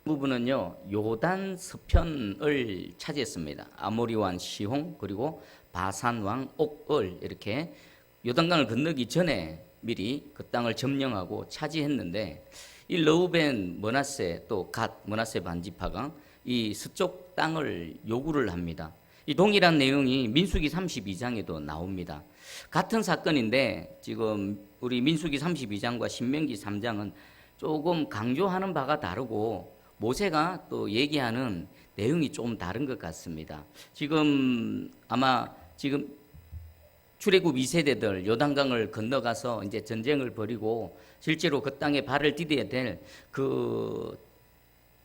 부분은요, 요단 서편을 차지했습니다. 아모리왕 시홍 그리고 바산왕 옥을 이렇게 요단강을 건너기 전에 미리 그 땅을 점령하고 차지했는데, 이 르우벤 므낫세 또 갓 므낫세 반지파가 이 서쪽 땅을 요구를 합니다. 이 동일한 내용이 민수기 32장에도 나옵니다. 같은 사건인데 지금 우리 민수기 32장과 신명기 3장은 조금 강조하는 바가 다르고 모세가 또 얘기하는 내용이 좀 다른 것 같습니다. 지금 아마 지금 출애굽 2세대들 요단강을 건너가서 이제 전쟁을 벌이고 실제로 그 땅에 발을 디뎌야 될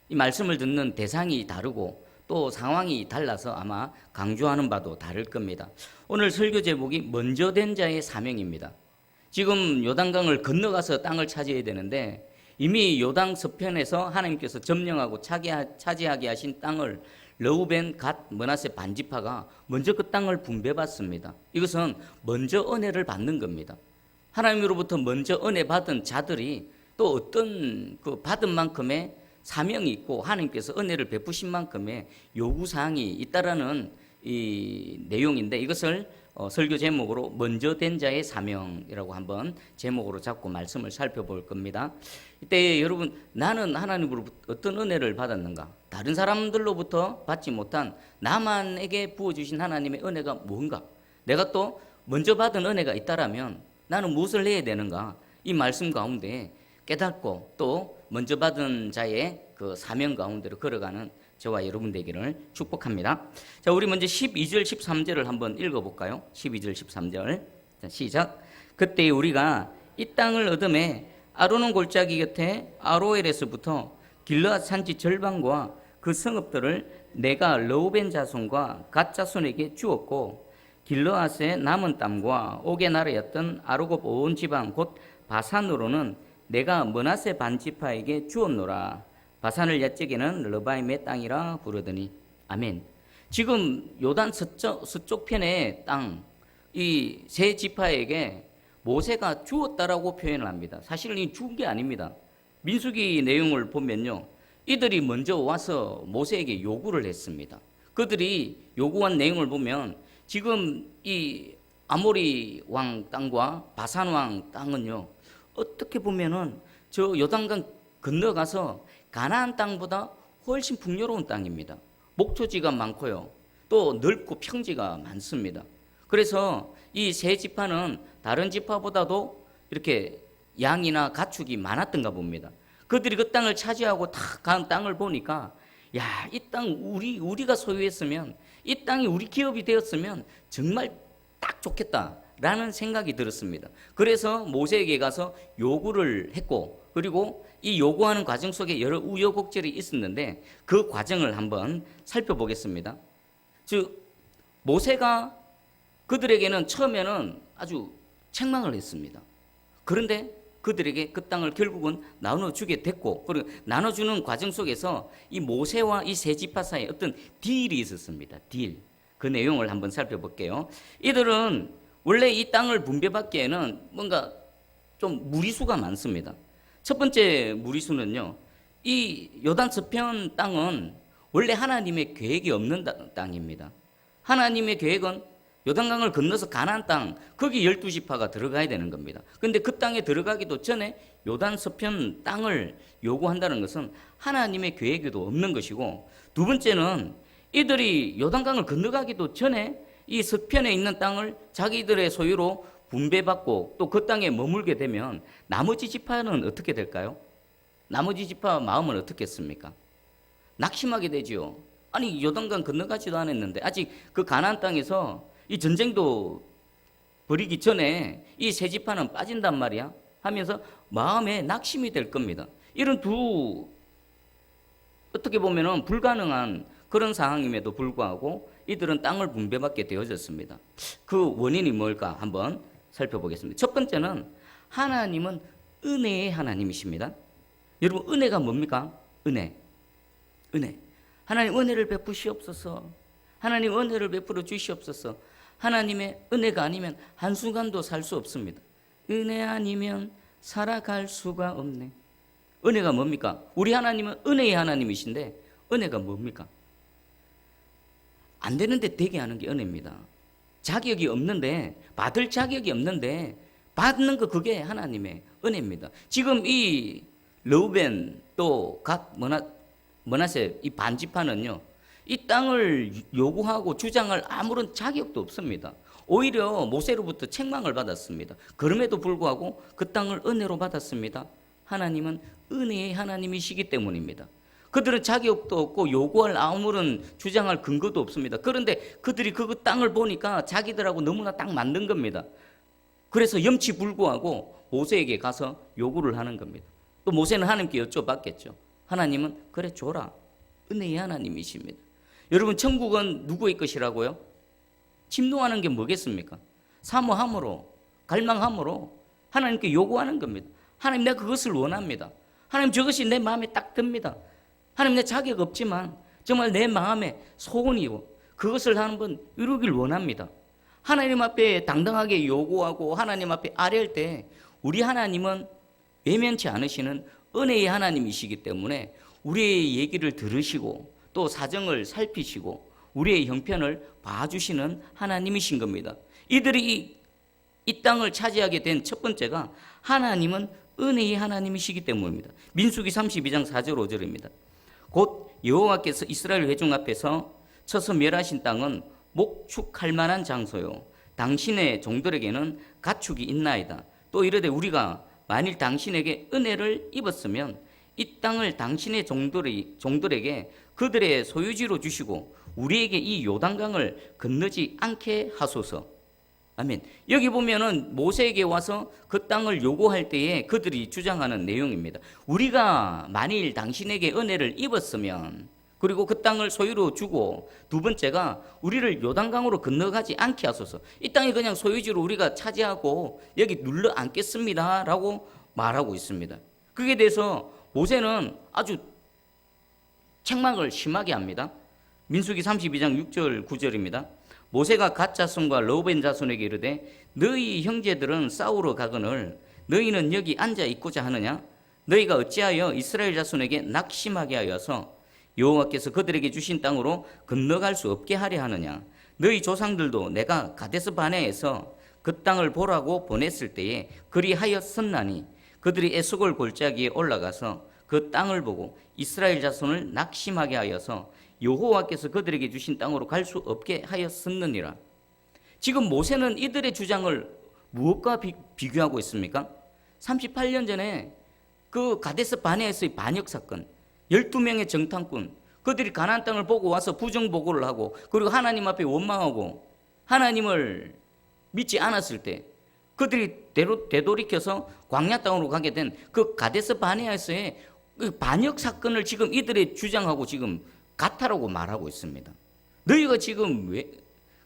이 말씀을 듣는 대상이 다르고 또 상황이 달라서 아마 강조하는 바도 다를 겁니다. 오늘 설교 제목이 먼저 된 자의 사명입니다. 지금 요단강을 건너가서 땅을 차지해야 되는데 이미 요단 서편에서 하나님께서 점령하고 차지하게 하신 땅을 르우벤 갓 므낫세 반지파가 먼저 그 땅을 분배받습니다. 이것은 먼저 은혜를 받는 겁니다. 하나님으로부터 먼저 은혜 받은 자들이 또 어떤 그 받은 만큼의 사명이 있고 하나님께서 은혜를 베푸신 만큼의 요구사항이 있다라는 이 내용인데, 이것을 설교 제목으로 먼저 된 자의 사명이라고 한번 제목으로 잡고 말씀을 살펴볼 겁니다. 이때 여러분, 나는 하나님으로부터 어떤 은혜를 받았는가? 다른 사람들로부터 받지 못한 나만에게 부어주신 하나님의 은혜가 뭔가? 내가 또 먼저 받은 은혜가 있다라면 나는 무엇을 해야 되는가? 이 말씀 가운데 깨닫고 또 먼저 받은 자의 그 사명 가운데로 걸어가는 저와 여러분 되기를 축복합니다. 자, 우리 먼저 12절 13절을 한번 읽어볼까요? 12절 13절. 자, 시작. 그때 우리가 이 땅을 얻음에 아로논 골짜기 곁에 아로엘에서부터 길르앗 산지 절반과 그 성읍들을 내가 르우벤 자손과 갓 자손에게 주었고, 길르앗의 남은 땅과 옥의 나라였던 아르곱 온 지방 곧 바산으로는 내가 므낫세 반지파에게 주었노라. 바산을 옛적에는 르바임의 땅이라 부르더니. 아멘. 지금 요단 서쪽 편의 땅, 이 세 지파에게 모세가 주었다라고 표현을 합니다. 사실은 이 준 게 아닙니다. 민수기 내용을 보면요, 이들이 먼저 와서 모세에게 요구를 했습니다. 그들이 요구한 내용을 보면 지금 이 아모리 왕 땅과 바산 왕 땅은요, 어떻게 보면은 저 요단강 건너가서 가나안 땅보다 훨씬 풍요로운 땅입니다. 목초지가 많고요, 또 넓고 평지가 많습니다. 그래서 이 세 지파는 다른 지파보다도 이렇게 양이나 가축이 많았던가 봅니다. 그들이 그 땅을 차지하고 다 간 땅을 보니까, 야, 이 땅 우리가 소유했으면, 이 땅이 우리 기업이 되었으면 정말 딱 좋겠다라는 생각이 들었습니다. 그래서 모세에게 가서 요구를 했고, 그리고 이 요구하는 과정 속에 여러 우여곡절이 있었는데 그 과정을 한번 살펴보겠습니다. 즉, 모세가 그들에게는 처음에는 아주 책망을 했습니다. 그런데 그들에게 그 땅을 결국은 나눠주게 됐고, 그리고 나눠주는 과정 속에서 이 모세와 이 세 지파 사이에 어떤 딜이 있었습니다. 딜. 그 내용을 한번 살펴볼게요. 이들은 원래 이 땅을 분배받기에는 뭔가 좀 무리수가 많습니다. 첫 번째 무리수는요, 이 요단 서편 땅은 원래 하나님의 계획이 없는 땅입니다. 하나님의 계획은 요단강을 건너서 가나안 땅, 거기 12지파가 들어가야 되는 겁니다. 그런데 그 땅에 들어가기도 전에 요단 서편 땅을 요구한다는 것은 하나님의 계획에도 없는 것이고, 두 번째는 이들이 요단강을 건너가기도 전에 이 서편에 있는 땅을 자기들의 소유로 분배받고 또 그 땅에 머물게 되면 나머지 지파는 어떻게 될까요? 나머지 지파 마음은 어떻겠습니까? 낙심하게 되지요. 아니, 요단강 건너가지도 않았는데 아직 그 가나안 땅에서 이 전쟁도 벌이기 전에 이 세 지파는 빠진단 말이야 하면서 마음에 낙심이 될 겁니다. 이런 두, 어떻게 보면은 불가능한 그런 상황임에도 불구하고 이들은 땅을 분배받게 되어졌습니다. 그 원인이 뭘까 한번 살펴보겠습니다. 첫 번째는 하나님은 은혜의 하나님이십니다. 여러분, 은혜가 뭡니까? 은혜. 하나님 은혜를 베푸시옵소서. 하나님 은혜를 베풀어 주시옵소서. 하나님의 은혜가 아니면 한순간도 살 수 없습니다. 은혜 아니면 살아갈 수가 없네. 은혜가 뭡니까? 우리 하나님은 은혜의 하나님이신데 은혜가 뭡니까? 안 되는데 되게 하는 게 은혜입니다. 자격이 없는데, 받을 자격이 없는데 받는 거, 그게 하나님의 은혜입니다. 지금 이 르우벤 또 각 머나세 이 반지파는요, 이 땅을 요구하고 주장할 아무런 자격도 없습니다. 오히려 모세로부터 책망을 받았습니다. 그럼에도 불구하고 그 땅을 은혜로 받았습니다. 하나님은 은혜의 하나님이시기 때문입니다. 그들은 자격도 없고 요구할 아무런 주장할 근거도 없습니다. 그런데 그들이 그 땅을 보니까 자기들하고 너무나 딱 맞는 겁니다. 그래서 염치불구하고 모세에게 가서 요구를 하는 겁니다. 또 모세는 하나님께 여쭤봤겠죠. 하나님은 그래 줘라. 은혜의 하나님이십니다. 여러분, 천국은 누구의 것이라고요? 침노하는 게 뭐겠습니까? 사모함으로, 갈망함으로 하나님께 요구하는 겁니다. 하나님, 내가 그것을 원합니다. 하나님, 저것이 내 마음에 딱 듭니다. 하나님, 내 자격 없지만 정말 내 마음에 소원이고 그것을 한번 이루길 원합니다. 하나님 앞에 당당하게 요구하고 하나님 앞에 아뢰할 때 우리 하나님은 외면치 않으시는 은혜의 하나님이시기 때문에 우리의 얘기를 들으시고 또 사정을 살피시고 우리의 형편을 봐주시는 하나님이신 겁니다. 이들이 이 땅을 차지하게 된 첫 번째가 하나님은 은혜의 하나님이시기 때문입니다. 민수기 32장 4절 5절입니다. 곧 여호와께서 이스라엘 회중 앞에서 쳐서 멸하신 땅은 목축할 만한 장소요, 당신의 종들에게는 가축이 있나이다. 또 이르되 우리가 만일 당신에게 은혜를 입었으면 이 땅을 당신의 종들에게 그들의 소유지로 주시고 우리에게 이 요단강을 건너지 않게 하소서. 아멘. 여기 보면은 모세에게 와서 그 땅을 요구할 때에 그들이 주장하는 내용입니다. 우리가 만일 당신에게 은혜를 입었으면, 그리고 그 땅을 소유로 주고, 두 번째가 우리를 요단강으로 건너가지 않게 하소서. 이 땅이 그냥 소유지로 우리가 차지하고 여기 눌러 앉겠습니다 라고 말하고 있습니다. 그에 대해서 모세는 아주 책망을 심하게 합니다. 민수기 32장 6절 9절입니다. 모세가 갓 자손과 르우벤 자손에게 이르되 너희 형제들은 싸우러 가거늘 너희는 여기 앉아 있고자 하느냐? 너희가 어찌하여 이스라엘 자손에게 낙심하게 하여서 여호와께서 그들에게 주신 땅으로 건너갈 수 없게 하려 하느냐? 너희 조상들도 내가 가데스 바네에서 그 땅을 보라고 보냈을 때에 그리하였었나니 그들이 에스골 골짜기에 올라가서 그 땅을 보고 이스라엘 자손을 낙심하게 하여서 여호와께서 그들에게 주신 땅으로 갈 수 없게 하였었느니라. 지금 모세는 이들의 주장을 무엇과 비교하고 있습니까? 38년 전에 그 가데스 바네에서의 반역 사건, 12명의 정탐꾼, 그들이 가나안 땅을 보고 와서 부정보고를 하고 그리고 하나님 앞에 원망하고 하나님을 믿지 않았을 때 그들이 되돌이켜서 광야 땅으로 가게 된 그 가데스 바네에서의 그 반역 사건을 지금 이들의 주장하고 지금 같다라고 말하고 있습니다. 너희가 지금 왜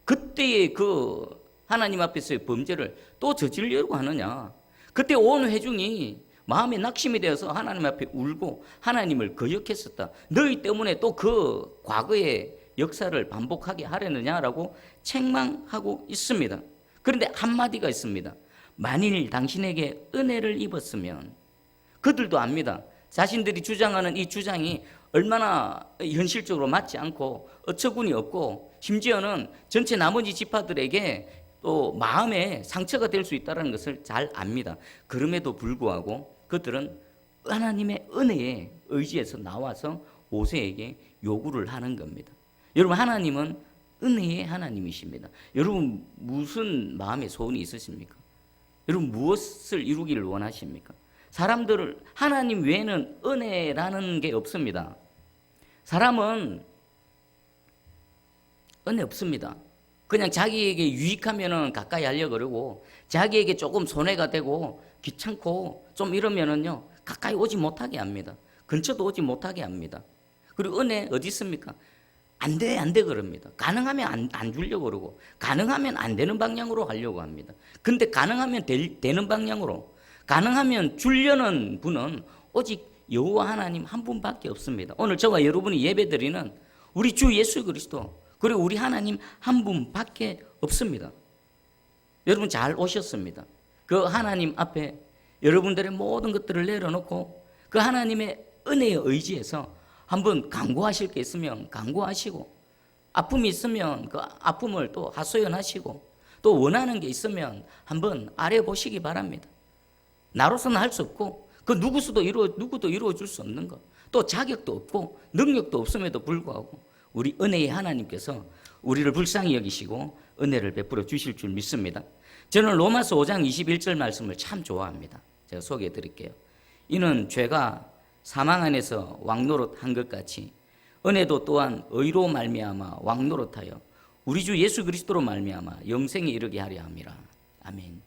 그때의 그 하나님 앞에서의 범죄를 또 저지르려고 하느냐? 그때 온 회중이 마음에 낙심이 되어서 하나님 앞에 울고 하나님을 거역했었다. 너희 때문에 또 그 과거의 역사를 반복하게 하려느냐라고 책망하고 있습니다. 그런데 한마디가 있습니다. 만일 당신에게 은혜를 입었으면, 그들도 압니다. 자신들이 주장하는 이 주장이 얼마나 현실적으로 맞지 않고 어처구니 없고 심지어는 전체 나머지 지파들에게 또 마음에 상처가 될 수 있다는 것을 잘 압니다. 그럼에도 불구하고 그들은 하나님의 은혜에 의지해서 나와서 모세에게 요구를 하는 겁니다. 여러분, 하나님은 은혜의 하나님이십니다. 여러분, 무슨 마음의 소원이 있으십니까? 여러분, 무엇을 이루기를 원하십니까? 사람들을, 하나님 외에는 은혜라는 게 없습니다. 사람은 은혜 없습니다. 그냥 자기에게 유익하면은 가까이 하려고 그러고 자기에게 조금 손해가 되고 귀찮고 좀 이러면은요 가까이 오지 못하게 합니다. 근처도 오지 못하게 합니다. 그리고 은혜 어디 있습니까? 안 돼 그럽니다. 가능하면 안 주려고 그러고 가능하면 안 되는 방향으로 하려고 합니다. 근데 가능하면 되는 방향으로, 가능하면 주려는 분은 오직 여호와 하나님 한 분밖에 없습니다. 오늘 저와 여러분이 예배드리는 우리 주 예수 그리스도 그리고 우리 하나님 한 분밖에 없습니다. 여러분 잘 오셨습니다. 그 하나님 앞에 여러분들의 모든 것들을 내려놓고 그 하나님의 은혜에 의지해서 한번 간구하실 게 있으면 간구하시고, 아픔이 있으면 그 아픔을 또 하소연하시고, 또 원하는 게 있으면 한번 아뢰보시기 바랍니다. 나로서는 할 수 없고 그 누구도 이루어줄 수 없는 것, 또 자격도 없고 능력도 없음에도 불구하고 우리 은혜의 하나님께서 우리를 불쌍히 여기시고 은혜를 베풀어 주실 줄 믿습니다. 저는 로마서 5장 21절 말씀을 참 좋아합니다. 제가 소개해 드릴게요. 이는 죄가 사망 안에서 왕노릇한 것 같이 은혜도 또한 의로 말미암아 왕노릇하여 우리 주 예수 그리스도로 말미암아 영생에 이르게 하려 함이라. 아멘.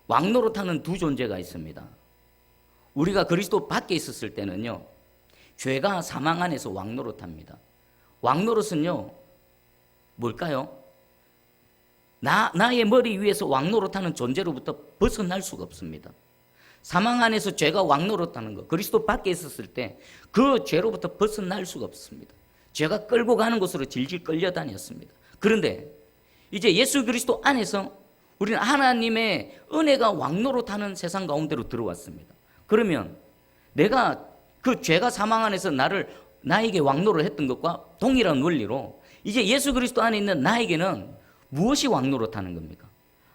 왕노릇하는 두 존재가 있습니다. 우리가 그리스도 밖에 있었을 때는요, 죄가 사망 안에서 왕노릇합니다. 왕노릇은요, 뭘까요? 나의 머리 위에서 왕노릇하는 존재로부터 벗어날 수가 없습니다. 사망 안에서 죄가 왕노릇하는 것, 그리스도 밖에 있었을 때 그 죄로부터 벗어날 수가 없습니다. 죄가 끌고 가는 곳으로 질질 끌려다녔습니다. 그런데 이제 예수 그리스도 안에서 우리는 하나님의 은혜가 왕노릇하는 세상 가운데로 들어왔습니다. 그러면 내가 그 죄가 사망 안에서 나에게 왕노를 했던 것과 동일한 원리로 이제 예수 그리스도 안에 있는 나에게는 무엇이 왕노릇하는 겁니까?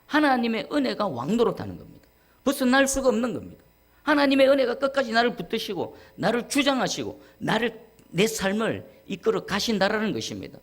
하나님의 은혜가 왕노릇하는 겁니다. 벗어날 수가 없는 겁니다. 하나님의 은혜가 끝까지 나를 붙드시고 나를 주장하시고 내 삶을 이끌어 가신다라는 것입니다.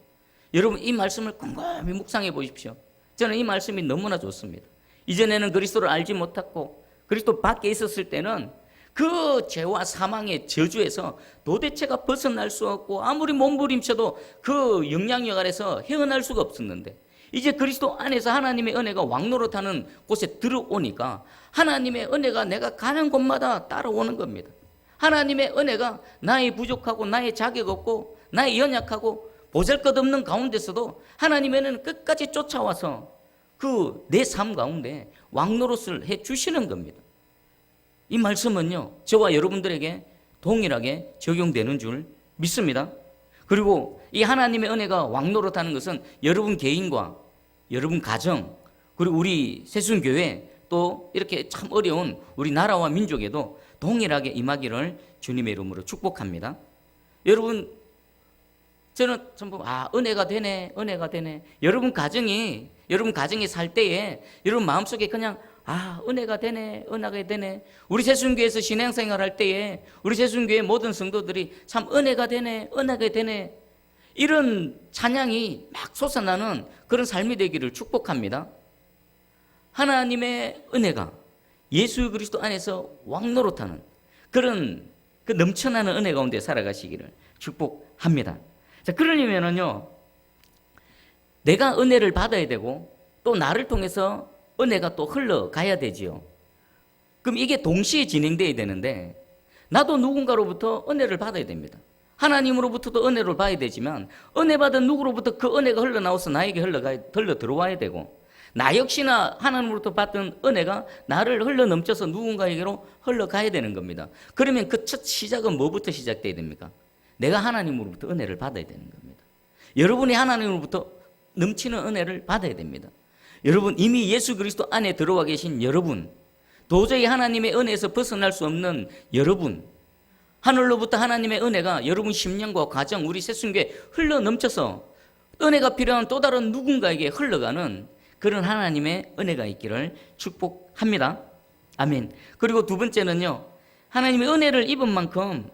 여러분, 이 말씀을 곰곰이 묵상해 보십시오. 저는 이 말씀이 너무나 좋습니다. 이전에는 그리스도를 알지 못했고 그리스도 밖에 있었을 때는 그 죄와 사망의 저주에서 도대체가 벗어날 수 없고 아무리 몸부림쳐도 그 영향력 아래서 헤어날 수가 없었는데, 이제 그리스도 안에서 하나님의 은혜가 왕노릇하는 곳에 들어오니까 하나님의 은혜가 내가 가는 곳마다 따라오는 겁니다. 하나님의 은혜가 나의 부족하고 나의 자격 없고 나의 연약하고 보잘것없는 가운데서도 하나님의 은혜는 끝까지 쫓아와서 그 내 삶 가운데 왕노릇을 해 주시는 겁니다. 이 말씀은요, 저와 여러분들에게 동일하게 적용되는 줄 믿습니다. 그리고 이 하나님의 은혜가 왕노릇하는 것은 여러분 개인과 여러분 가정, 그리고 우리 새순교회, 또 이렇게 참 어려운 우리 나라와 민족에도 동일하게 임하기를 주님의 이름으로 축복합니다. 여러분, 저는 전부 은혜가 되네, 은혜가 되네. 여러분 가정이 살 때에 여러분 마음속에 그냥 은혜가 되네, 은혜가 되네. 우리 새순교회에서 신앙생활 할 때에 우리 새순교회 모든 성도들이 참 은혜가 되네, 은혜가 되네, 이런 찬양이 막 솟아나는 그런 삶이 되기를 축복합니다. 하나님의 은혜가 예수 그리스도 안에서 왕노릇하는 그런 그 넘쳐나는 은혜 가운데 살아가시기를 축복합니다. 자, 그러려면은요, 내가 은혜를 받아야 되고 또 나를 통해서 은혜가 또 흘러가야 되지요. 그럼 이게 동시에 진행돼야 되는데, 나도 누군가로부터 은혜를 받아야 됩니다. 하나님으로부터도 은혜를 받아야 되지만 은혜 받은 누구로부터 그 은혜가 흘러나와서 나에게 흘러 들어와야 되고, 나 역시나 하나님으로부터 받은 은혜가 나를 흘러넘쳐서 누군가에게로 흘러가야 되는 겁니다. 그러면 그 첫 시작은 뭐부터 시작돼야 됩니까? 내가 하나님으로부터 은혜를 받아야 되는 겁니다. 여러분이 하나님으로부터 넘치는 은혜를 받아야 됩니다. 여러분, 이미 예수 그리스도 안에 들어와 계신 여러분, 도저히 하나님의 은혜에서 벗어날 수 없는 여러분, 하늘로부터 하나님의 은혜가 여러분 심령과 가정, 우리 새순교에 흘러넘쳐서 은혜가 필요한 또 다른 누군가에게 흘러가는 그런 하나님의 은혜가 있기를 축복합니다. 아멘. 그리고 두 번째는요, 하나님의 은혜를 입은 만큼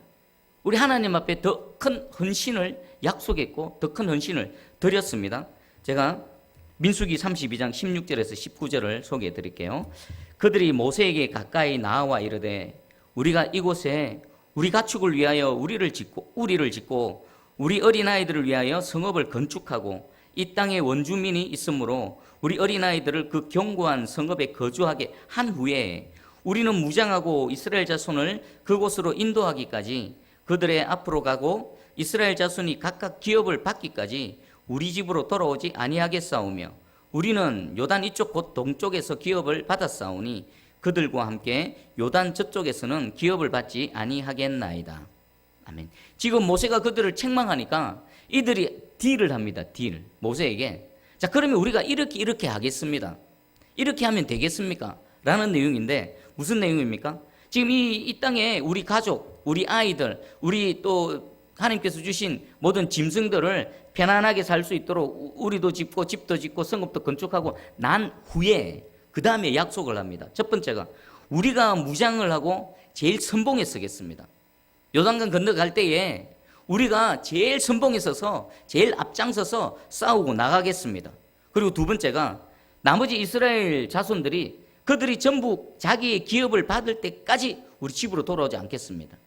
우리 하나님 앞에 더 큰 헌신을 약속했고 더 큰 헌신을 드렸습니다. 제가 민수기 32장 16절에서 19절을 소개해 드릴게요. 그들이 모세에게 가까이 나아와 이르되 우리가 이곳에 우리 가축을 위하여 우리를 짓고 우리 어린아이들을 위하여 성읍을 건축하고 이 땅에 원주민이 있으므로 우리 어린아이들을 그 견고한 성읍에 거주하게 한 후에 우리는 무장하고 이스라엘 자손을 그곳으로 인도하기까지 그들의 앞으로 가고 이스라엘 자손이 각각 기업을 받기까지 우리 집으로 돌아오지 아니하겠사오며 우리는 요단 이쪽 곧 동쪽에서 기업을 받았사오니 그들과 함께 요단 저쪽에서는 기업을 받지 아니하겠나이다. 아멘. 지금 모세가 그들을 책망하니까 이들이 딜을 합니다. 딜. 모세에게. 자, 그러면 우리가 이렇게 하겠습니다. 이렇게 하면 되겠습니까? 라는 내용인데 무슨 내용입니까? 지금 이 땅에 우리 가족, 우리 아이들, 우리 또 하나님께서 주신 모든 짐승들을 편안하게 살 수 있도록 우리도 짓고 집도 짓고 성읍도 건축하고 난 후에 그 다음에 약속을 합니다. 첫 번째가 우리가 무장을 하고 제일 선봉에 서겠습니다. 요단강 건너갈 때에 우리가 제일 선봉에 서서 제일 앞장서서 싸우고 나가겠습니다. 그리고 두 번째가 나머지 이스라엘 자손들이 그들이 전부 자기의 기업을 받을 때까지 우리 집으로 돌아오지 않겠습니다.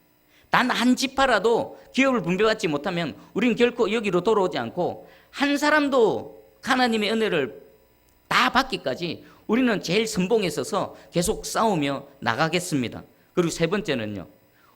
단 한 지파라도 기업을 분배받지 못하면 우리는 결코 여기로 돌아오지 않고 한 사람도 하나님의 은혜를 다 받기까지 우리는 제일 선봉에 서서 계속 싸우며 나가겠습니다. 그리고 세 번째는요,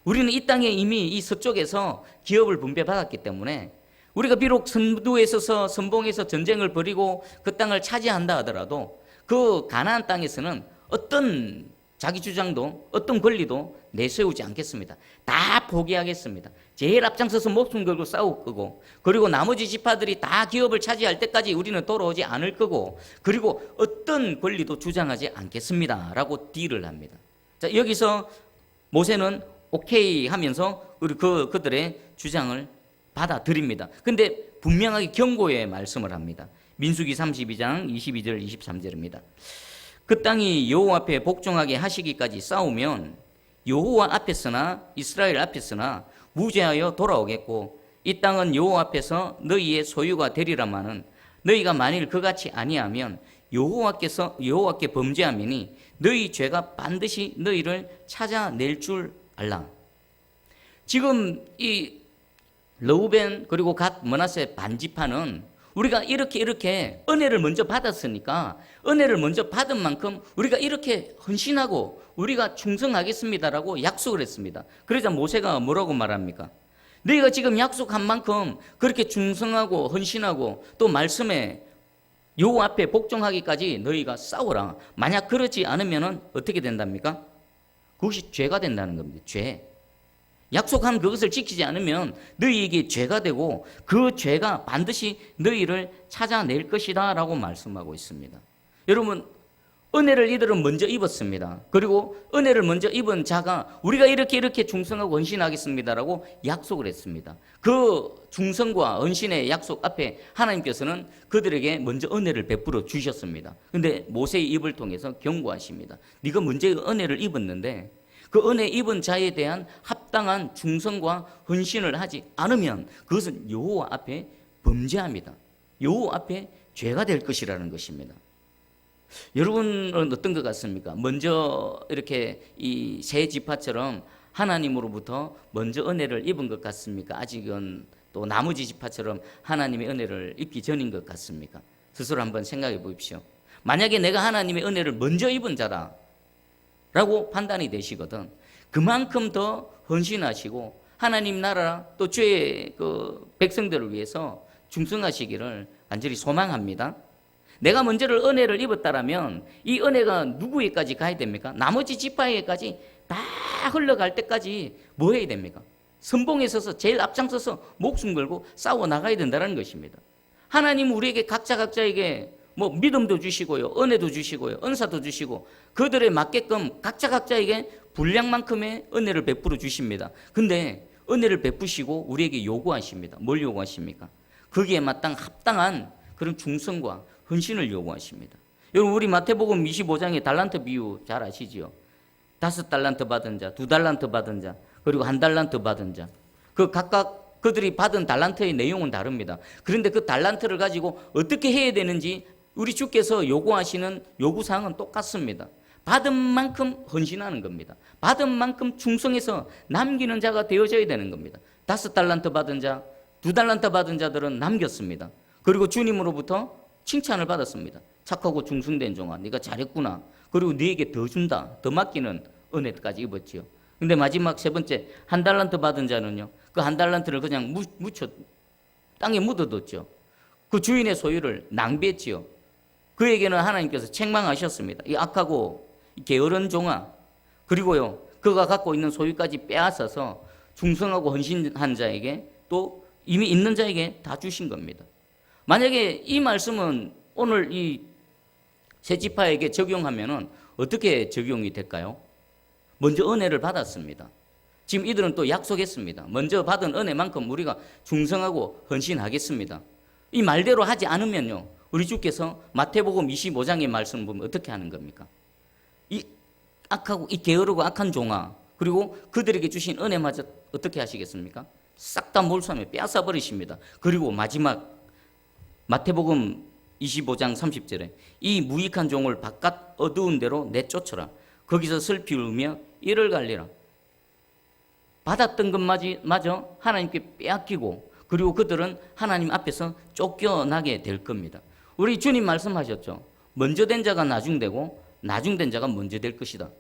우리는 이 땅에 이미 이 서쪽에서 기업을 분배받았기 때문에 우리가 비록 선두에 서서 선봉에서 전쟁을 벌이고 그 땅을 차지한다 하더라도 그 가나안 땅에서는 어떤 자기 주장도 어떤 권리도 내세우지 않겠습니다. 다 포기하겠습니다. 제일 앞장서서 목숨 걸고 싸울 거고, 그리고 나머지 지파들이 다 기업을 차지할 때까지 우리는 돌아오지 않을 거고, 그리고 어떤 권리도 주장하지 않겠습니다 라고 딜을 합니다. 자, 여기서 모세는 오케이 하면서 우리 그들의 주장을 받아들입니다. 근데 분명하게 경고의 말씀을 합니다. 민수기 32장 22절 23절입니다. 그 땅이 여호와 앞에 복종하게 하시기까지 싸우면 여호와 앞에서나 이스라엘 앞에서나 무죄하여 돌아오겠고, 이 땅은 여호와 앞에서 너희의 소유가 되리라마는 너희가 만일 그같이 아니하면 여호와께 범죄하미니 너희 죄가 반드시 너희를 찾아낼 줄 알라. 지금 이 르우벤 그리고 갓 므낫세 반지파는 우리가 이렇게 은혜를 먼저 받았으니까 은혜를 먼저 받은 만큼 우리가 이렇게 헌신하고 우리가 충성하겠습니다라고 약속을 했습니다. 그러자 모세가 뭐라고 말합니까? 너희가 지금 약속한 만큼 그렇게 충성하고 헌신하고 또 말씀에 여호와 앞에 복종하기까지 너희가 싸우라. 만약 그렇지 않으면 어떻게 된답니까? 그것이 죄가 된다는 겁니다. 죄. 약속한 그것을 지키지 않으면 너희에게 죄가 되고 그 죄가 반드시 너희를 찾아낼 것이다 라고 말씀하고 있습니다. 여러분, 은혜를 이들은 먼저 입었습니다. 그리고 은혜를 먼저 입은 자가 우리가 이렇게 충성하고 헌신하겠습니다라고 약속을 했습니다. 그 충성과 헌신의 약속 앞에 하나님께서는 그들에게 먼저 은혜를 베풀어 주셨습니다. 그런데 모세의 입을 통해서 경고하십니다. 네가 먼저 은혜를 입었는데 그 은혜 입은 자에 대한 합당한 충성과 헌신을 하지 않으면 그것은 여호와 앞에 범죄합니다. 여호와 앞에 죄가 될 것이라는 것입니다. 여러분은 어떤 것 같습니까? 먼저 이렇게 이 세 지파처럼 하나님으로부터 먼저 은혜를 입은 것 같습니까? 아직은 또 나머지 지파처럼 하나님의 은혜를 입기 전인 것 같습니까? 스스로 한번 생각해 보십시오. 만약에 내가 하나님의 은혜를 먼저 입은 자다 라고 판단이 되시거든 그만큼 더 헌신하시고 하나님 나라 또 주의 그 백성들을 위해서 충성하시기를 간절히 소망합니다. 내가 먼저를 은혜를 입었다라면 이 은혜가 누구에게까지 가야 됩니까? 나머지 지파에게까지 다 흘러갈 때까지 뭐 해야 됩니까? 선봉에 서서 제일 앞장서서 목숨 걸고 싸워 나가야 된다는 것입니다. 하나님 우리에게 각자에게 뭐 믿음도 주시고요, 은혜도 주시고요, 은사도 주시고 그들에 맞게끔 각자에게 분량만큼의 은혜를 베풀어 주십니다. 근데 은혜를 베푸시고 우리에게 요구하십니다. 뭘 요구하십니까? 거기에 합당한 그런 충성과 헌신을 요구하십니다. 여러분, 우리 마태복음 25장의 달란트 비유 잘 아시지요? 5달란트 받은 자, 2달란트 받은 자, 그리고 1달란트 받은 자. 그 각각 그들이 받은 달란트의 내용은 다릅니다. 그런데 그 달란트를 가지고 어떻게 해야 되는지 우리 주께서 요구하시는 요구사항은 똑같습니다. 받은 만큼 헌신하는 겁니다. 받은 만큼 충성해서 남기는 자가 되어져야 되는 겁니다. 5달란트 받은 자, 2달란트 받은 자들은 남겼습니다. 그리고 주님으로부터 칭찬을 받았습니다. 착하고 충성된 종아, 네가 잘했구나. 그리고 네게 더 준다, 더 맡기는 은혜까지 입었지요. 근데 마지막 세 번째 1달란트 받은 자는요, 그 1달란트를 그냥 묻혀 땅에 묻어뒀죠. 그 주인의 소유를 낭비했지요. 그에게는 하나님께서 책망하셨습니다. 이 악하고 게으른 종아, 그리고요 그가 갖고 있는 소유까지 빼앗아서 충성하고 헌신한 자에게 또 이미 있는 자에게 다 주신 겁니다. 만약에 이 말씀은 오늘 이 세 지파에게 적용하면은 어떻게 적용이 될까요? 먼저 은혜를 받았습니다. 지금 이들은 또 약속했습니다. 먼저 받은 은혜만큼 우리가 충성하고 헌신하겠습니다. 이 말대로 하지 않으면요, 우리 주께서 마태복음 25장의 말씀을 보면 어떻게 하는 겁니까? 이 악하고 이 게으르고 악한 종아, 그리고 그들에게 주신 은혜마저 어떻게 하시겠습니까? 싹 다 몰수하며 빼앗아 버리십니다. 그리고 마지막 마태복음 25장 30절에 이 무익한 종을 바깥 어두운 데로 내쫓으라. 거기서 슬피 울며 이를 갈리라. 받았던 것마저 하나님께 빼앗기고, 그리고 그들은 하나님 앞에서 쫓겨나게 될 겁니다. 우리 주님 말씀하셨죠. 먼저 된 자가 나중되고 나중된 자가 먼저 될 것이다.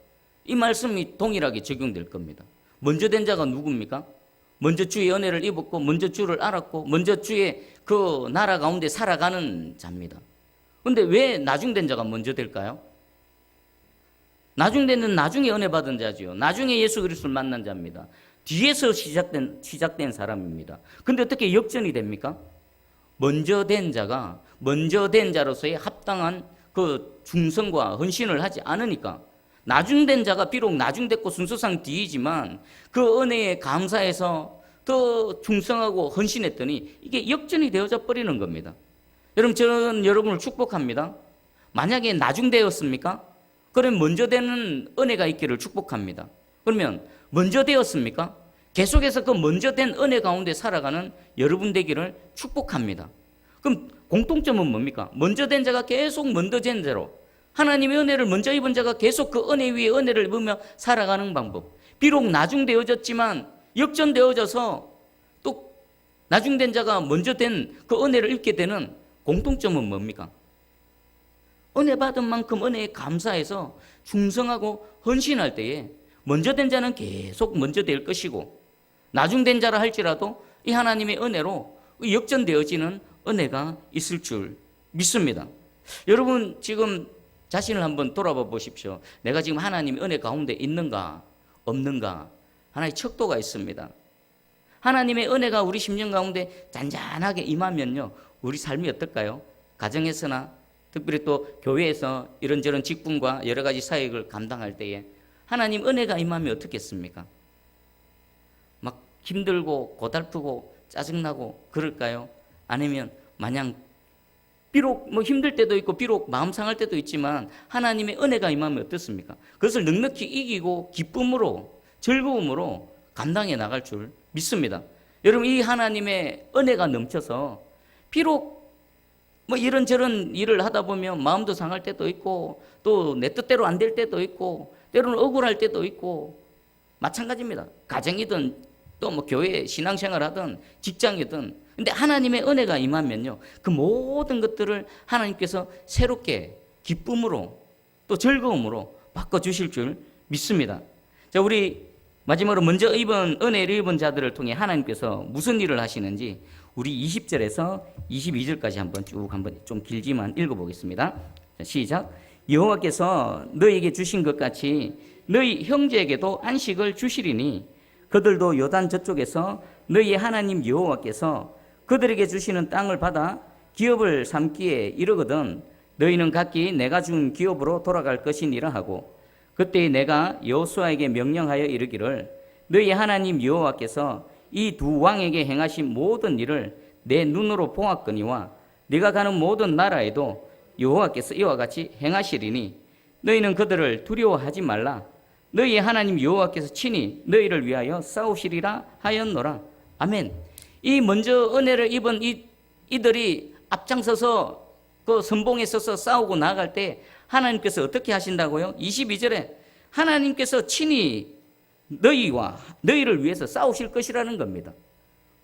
이 말씀이 동일하게 적용될 겁니다. 먼저 된 자가 누굽니까? 먼저 주의 은혜를 입었고 먼저 주를 알았고 먼저 주의 그 나라 가운데 살아가는 자입니다. 그런데 왜 나중된 자가 먼저 될까요? 나중되는 나중에 은혜 받은 자지요. 나중에 예수 그리스도를 만난 자입니다. 뒤에서 시작된 사람입니다. 그런데 어떻게 역전이 됩니까? 먼저 된 자가 먼저 된 자로서의 합당한 그 충성과 헌신을 하지 않으니까, 나중된 자가 비록 나중됐고 순서상 뒤이지만 그 은혜에 감사해서 더 충성하고 헌신했더니 이게 역전이 되어져 버리는 겁니다. 여러분, 저는 여러분을 축복합니다. 만약에 나중되었습니까? 그럼 먼저 되는 은혜가 있기를 축복합니다. 그러면 먼저 되었습니까? 계속해서 그 먼저 된 은혜 가운데 살아가는 여러분 되기를 축복합니다. 그럼 공통점은 뭡니까? 먼저 된 자가 계속 먼저 된 대로, 하나님의 은혜를 먼저 입은 자가 계속 그 은혜 위에 은혜를 입으며 살아가는 방법. 비록 나중되어졌지만 역전되어져서 또 나중된 자가 먼저 된 그 은혜를 입게 되는 공통점은 뭡니까? 은혜 받은 만큼 은혜에 감사해서 충성하고 헌신할 때에 먼저 된 자는 계속 먼저 될 것이고, 나중된 자라 할지라도 이 하나님의 은혜로 역전되어지는 은혜가 있을 줄 믿습니다. 여러분, 지금 자신을 한번 돌아봐 보십시오. 내가 지금 하나님의 은혜 가운데 있는가 없는가? 하나의 척도가 있습니다. 하나님의 은혜가 우리 심령 가운데 잔잔하게 임하면요, 우리 삶이 어떨까요? 가정에서나 특별히 또 교회에서 이런저런 직분과 여러 가지 사역을 감당할 때에 하나님 은혜가 임하면 어떻겠습니까? 막 힘들고 고달프고 짜증나고 그럴까요? 아니면 마냥 비록 뭐 힘들 때도 있고 비록 마음 상할 때도 있지만 하나님의 은혜가 임하면 어떻습니까? 그것을 넉넉히 이기고 기쁨으로 즐거움으로 감당해 나갈 줄 믿습니다. 여러분, 이 하나님의 은혜가 넘쳐서 비록 뭐 이런저런 일을 하다 보면 마음도 상할 때도 있고 또 내 뜻대로 안 될 때도 있고 때로는 억울할 때도 있고 마찬가지입니다. 가정이든 또 뭐 교회 신앙생활 하든 직장이든. 근데 하나님의 은혜가 임하면요, 그 모든 것들을 하나님께서 새롭게 기쁨으로 또 즐거움으로 바꿔주실 줄 믿습니다. 자, 우리 마지막으로 먼저 은혜를 입은 자들을 통해 하나님께서 무슨 일을 하시는지 우리 20절에서 22절까지 한번 좀 길지만 읽어보겠습니다. 자, 시작. 여호와께서 너희에게 주신 것 같이 너희 형제에게도 안식을 주시리니 그들도 요단 저쪽에서 너희의 하나님 여호와께서 그들에게 주시는 땅을 받아 기업을 삼기에 이르거든 너희는 각기 내가 준 기업으로 돌아갈 것이니라 하고, 그때 내가 여호수아에게 명령하여 이르기를 너희 하나님 여호와께서 이 두 왕에게 행하신 모든 일을 내 눈으로 보았거니와 네가 가는 모든 나라에도 여호와께서 이와 같이 행하시리니 너희는 그들을 두려워하지 말라. 너희의 하나님 여호와께서 친히 너희를 위하여 싸우시리라 하였노라. 아멘. 이 먼저 은혜를 입은 이들이 앞장서서 그 선봉에 서서 싸우고 나갈 때 하나님께서 어떻게 하신다고요? 22절에 하나님께서 친히 너희를 위해서 싸우실 것이라는 겁니다.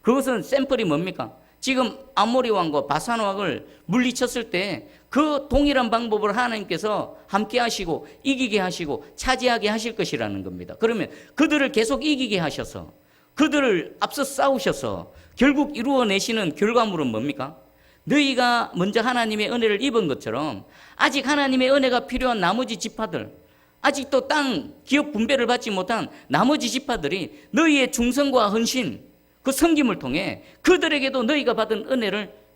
그것은 샘플이 뭡니까? 지금 아모리 왕과 바산 왕을 물리쳤을 때 그 동일한 방법을 하나님께서 함께 하시고 이기게 하시고 차지하게 하실 것이라는 겁니다. 그러면 그들을 계속 이기게 하셔서 그들을 앞서 싸우셔서 결국 이루어내시는 결과물은 뭡니까? 너희가 먼저 하나님의 은혜를 입은 것처럼 아직 하나님의 은혜가 필요한 나머지 지파들, 아직도 땅 기업 분배를 받지 못한 나머지 지파들이 너희의 충성과 헌신, 그 섬김을 통해 그들에게도 너희가 받은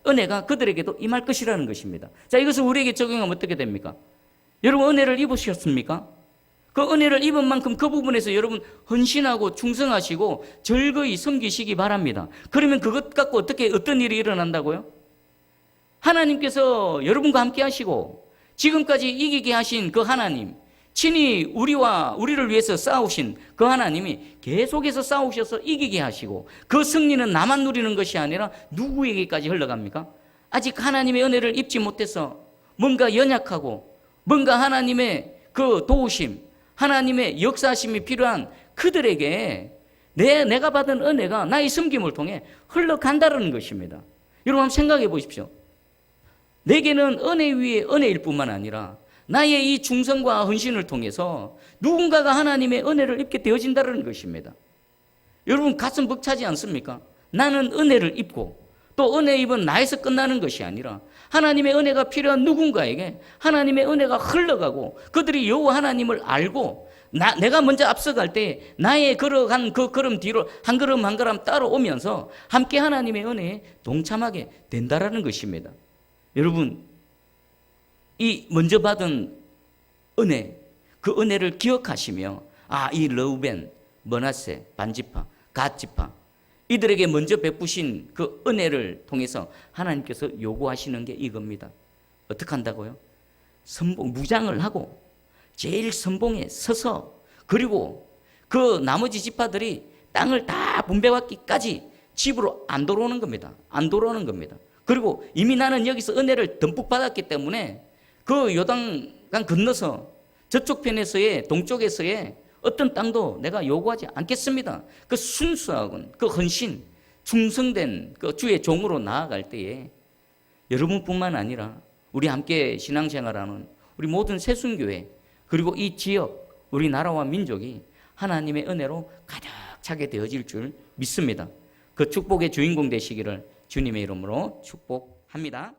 은혜가 그들에게도 임할 것이라는 것입니다. 자, 이것을 우리에게 적용하면 어떻게 됩니까? 여러분, 은혜를 입으셨습니까? 그 은혜를 입은 만큼 그 부분에서 여러분 헌신하고 충성하시고 절거히 섬기시기 바랍니다. 그러면 그것 갖고 어떤 일이 일어난다고요? 하나님께서 여러분과 함께 하시고 지금까지 이기게 하신 그 하나님, 친히 우리를 위해서 싸우신 그 하나님이 계속해서 싸우셔서 이기게 하시고 그 승리는 나만 누리는 것이 아니라 누구에게까지 흘러갑니까? 아직 하나님의 은혜를 입지 못해서 뭔가 연약하고 뭔가 하나님의 그 도우심, 하나님의 역사심이 필요한 그들에게 내가 받은 은혜가 나의 섬김을 통해 흘러간다는 것입니다. 여러분 한번 생각해 보십시오. 내게는 은혜 위에 은혜일 뿐만 아니라 나의 이 충성과 헌신을 통해서 누군가가 하나님의 은혜를 입게 되어진다는 것입니다. 여러분 가슴 벅차지 않습니까? 나는 은혜를 입고 또 은혜 입은 나에서 끝나는 것이 아니라 하나님의 은혜가 필요한 누군가에게 하나님의 은혜가 흘러가고 그들이 여호와 하나님을 알고 내가 먼저 앞서갈 때 나의 걸어간 그 걸음 뒤로 한 걸음 한 걸음 따라오면서 함께 하나님의 은혜에 동참하게 된다라는 것입니다. 여러분 이 먼저 받은 은혜, 그 은혜를 기억하시며 이 르우벤, 므낫세, 반지파, 갓지파 이들에게 먼저 베푸신 그 은혜를 통해서 하나님께서 요구하시는 게 이겁니다. 어떻게 한다고요? 무장을 하고 제일 선봉에 서서 그리고 그 나머지 지파들이 땅을 다 분배받기까지 집으로 안 돌아오는 겁니다. 안 돌아오는 겁니다. 그리고 이미 나는 여기서 은혜를 듬뿍 받았기 때문에 그 요단강 건너서 저쪽 편에서의 동쪽에서의 어떤 땅도 내가 요구하지 않겠습니다. 그 순수하고 그 헌신, 충성된 그 주의 종으로 나아갈 때에 여러분뿐만 아니라 우리 함께 신앙생활하는 우리 모든 새순교회 그리고 이 지역, 우리나라와 민족이 하나님의 은혜로 가득 차게 되어질 줄 믿습니다. 그 축복의 주인공 되시기를 주님의 이름으로 축복합니다.